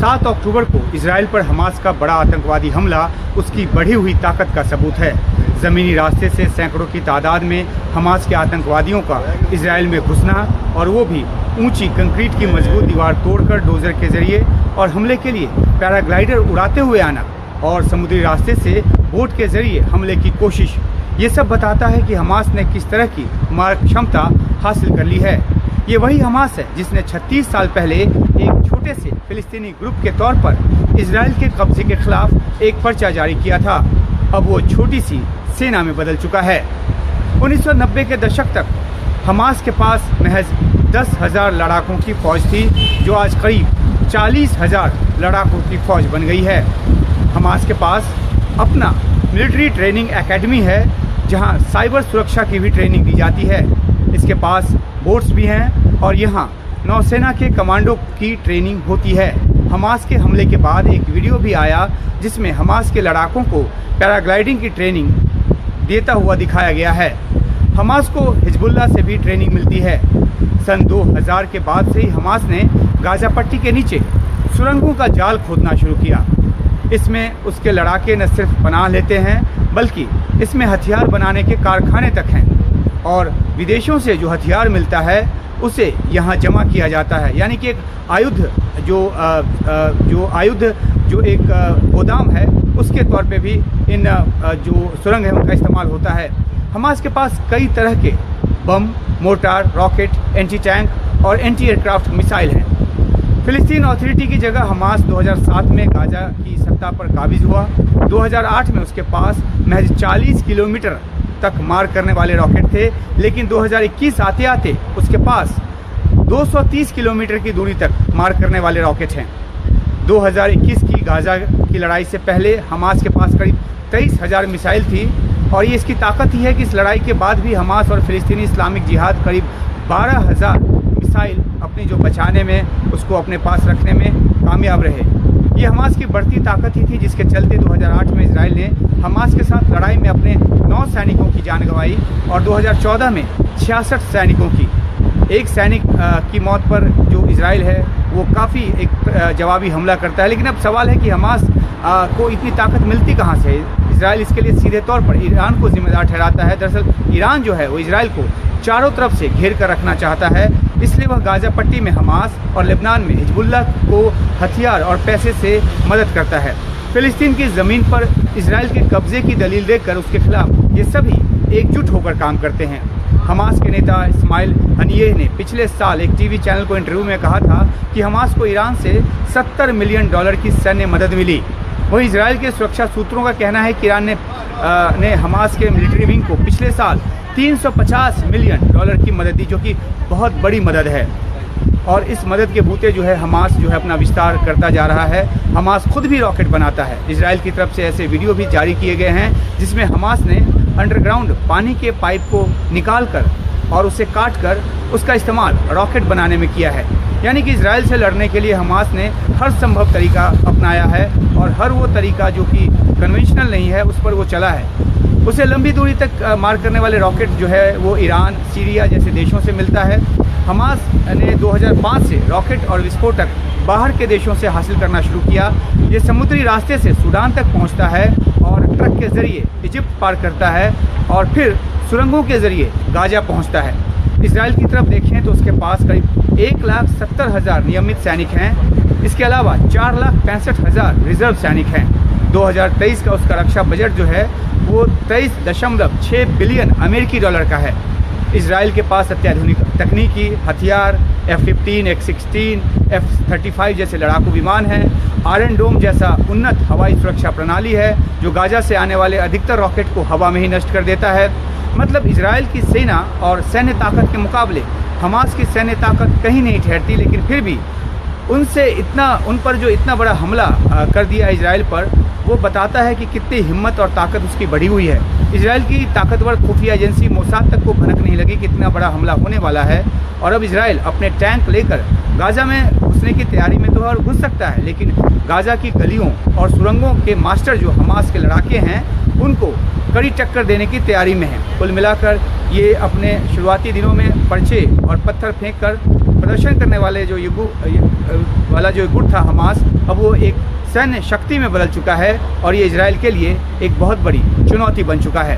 7 अक्टूबर को इजराइल पर हमास का बड़ा आतंकवादी हमला उसकी बढ़ी हुई ताकत का सबूत है। ज़मीनी रास्ते से सैकड़ों की तादाद में हमास के आतंकवादियों का इजराइल में घुसना और वो भी ऊंची कंक्रीट की मजबूत दीवार तोड़कर डोजर के जरिए और हमले के लिए पैराग्लाइडर उड़ाते हुए आना और समुद्री रास्ते से बोट के जरिए हमले की कोशिश, ये सब बताता है कि हमास ने किस तरह की मारक क्षमता हासिल कर ली है। ये वही हमास है जिसने 36 साल पहले एक छोटे से फिलिस्तीनी ग्रुप के तौर पर इजराइल के कब्जे के खिलाफ एक पर्चा जारी किया था। अब वो छोटी सी सेना में बदल चुका है। 1990 के दशक तक हमास के पास महज 10,000 लड़ाकों की फौज थी, जो आज करीब 40,000 लड़ाकों की फौज बन गई है। हमास के पास अपना मिलिट्री ट्रेनिंग एकेडमी है, जहां साइबर सुरक्षा की भी ट्रेनिंग दी जाती है। इसके पास बोट्स भी हैं और यहाँ नौसेना के कमांडो की ट्रेनिंग होती है। हमास के हमले के बाद एक वीडियो भी आया जिसमें हमास के लड़ाकों को पैराग्लाइडिंग की ट्रेनिंग देता हुआ दिखाया गया है। हमास को हिजबुल्लाह से भी ट्रेनिंग मिलती है। सन 2000 के बाद से ही हमास ने गाजा पट्टी के नीचे सुरंगों का जाल खोदना शुरू किया। इसमें उसके लड़ाके न सिर्फ पनाह लेते हैं, बल्कि इसमें हथियार बनाने के कारखाने तक हैं और विदेशों से जो हथियार मिलता है उसे यहाँ जमा किया जाता है। यानी कि एक आयुध जो एक गोदाम है, उसके तौर पे भी इन जो सुरंग है उनका इस्तेमाल होता है। हमास के पास कई तरह के बम, मोर्टार, रॉकेट, एंटी टैंक और एंटी एयरक्राफ्ट मिसाइल हैं। फिलिस्तीन अथॉरिटी की जगह हमास 2007 में गाजा की सत्ता पर काबिज हुआ। 2008 में उसके पास महज 40 किलोमीटर तक मार करने वाले रॉकेट थे, लेकिन 2021 आते आते उसके पास 230 किलोमीटर की दूरी तक मार करने वाले रॉकेट हैं। 2021 की गाजा की लड़ाई से पहले हमास के पास करीब 23,000 मिसाइल थी और ये इसकी ताकत ही है कि इस लड़ाई के बाद भी हमास और फिलिस्तीनी इस्लामिक जिहाद करीब 12,000 मिसाइल अपनी जो बचाने में, उसको अपने पास रखने में कामयाब रहे। ये हमास की बढ़ती ताकत ही थी जिसके चलते 2008 में इजराइल ने हमास के साथ लड़ाई में अपने 9 सैनिकों की जान गंवाई और 2014 में 66 सैनिकों की। एक सैनिक की मौत पर जो इजराइल है वो काफ़ी एक जवाबी हमला करता है। लेकिन अब सवाल है कि हमास को इतनी ताकत मिलती कहाँ से? इजराइल इसके लिए सीधे तौर पर ईरान को जिम्मेदार ठहराता है। दरअसल ईरान जो है वो इजराइल को चारों तरफ से घेर कर रखना चाहता है, इसलिए वह गाजा पट्टी में हमास और लेबनान में हिजबुल्लाह को हथियार और पैसे से मदद करता है। फिलिस्तीन की ज़मीन पर इजराइल के कब्जे की दलील देकर उसके खिलाफ ये सभी एकजुट होकर काम करते हैं। हमास के नेता इस्माइल हनिये ने पिछले साल एक टीवी चैनल को इंटरव्यू में कहा था कि हमास को ईरान से $70 मिलियन की सैन्य मदद मिली। वहीं इजराइल के सुरक्षा सूत्रों का कहना है कि ईरान ने हमास के मिलिट्री विंग को पिछले साल $350 मिलियन की मदद दी, जो कि बहुत बड़ी मदद है। और इस मदद के बूते जो है हमास जो है अपना विस्तार करता जा रहा है। हमास खुद भी रॉकेट बनाता है। इजराइल की तरफ से ऐसे वीडियो भी जारी किए गए हैं जिसमें हमास ने अंडरग्राउंड पानी के पाइप को निकाल कर और उसे काट कर उसका इस्तेमाल रॉकेट बनाने में किया है। यानी कि इजराइल से लड़ने के लिए हमास ने हर संभव तरीका अपनाया है और हर वो तरीका जो कि कन्वेंशनल नहीं है उस पर वो चला है। उसे लंबी दूरी तक मार करने वाले रॉकेट जो है वो ईरान, सीरिया जैसे देशों से मिलता है। हमास ने 2005 से रॉकेट और विस्फोटक बाहर के देशों से हासिल करना शुरू किया। ये समुद्री रास्ते से सूडान तक पहुंचता है और ट्रक के जरिए इजिप्ट पार करता है और फिर सुरंगों के जरिए गाजा पहुंचता है। इजराइल की तरफ देखें तो उसके पास करीब 1,70,000 नियमित सैनिक हैं। इसके अलावा 4,65,000 रिजर्व सैनिक हैं। 2023 का उसका रक्षा बजट जो है वो 23.6 बिलियन अमेरिकी डॉलर का है। इजराइल के पास अत्याधुनिक तकनीकी हथियार, F-15, X-16, F-35 जैसे लड़ाकू विमान हैं। आयरन डोम जैसा उन्नत हवाई सुरक्षा प्रणाली है जो गाजा से आने वाले अधिकतर रॉकेट को हवा में ही नष्ट कर देता है। मतलब इजराइल की सेना और सैन्य ताकत के मुकाबले हमास की सैन्य ताकत कहीं नहीं ठहरती, लेकिन फिर भी उन पर जो इतना बड़ा हमला कर दिया इजराइल पर, वो बताता है कि कितनी हिम्मत और ताकत उसकी बढ़ी हुई है। इजराइल की ताकतवर खुफिया एजेंसी मोसाद तक को भनक नहीं लगी कि इतना बड़ा हमला होने वाला है और अब इजराइल अपने टैंक लेकर गाजा में घुसने की तैयारी में तो और घुस सकता है, लेकिन गाजा की गलियों और सुरंगों के मास्टर जो हमास के लड़ाके हैं उनको कड़ी टक्कर देने की तैयारी में है। कुल मिलाकर ये अपने शुरुआती दिनों में पर्चे और पत्थर फेंक कर प्रदर्शन करने वाले जो गुट था हमास, अब वो एक सैन्य शक्ति में बदल चुका है और ये इजराइल के लिए एक बहुत बड़ी चुनौती बन चुका है।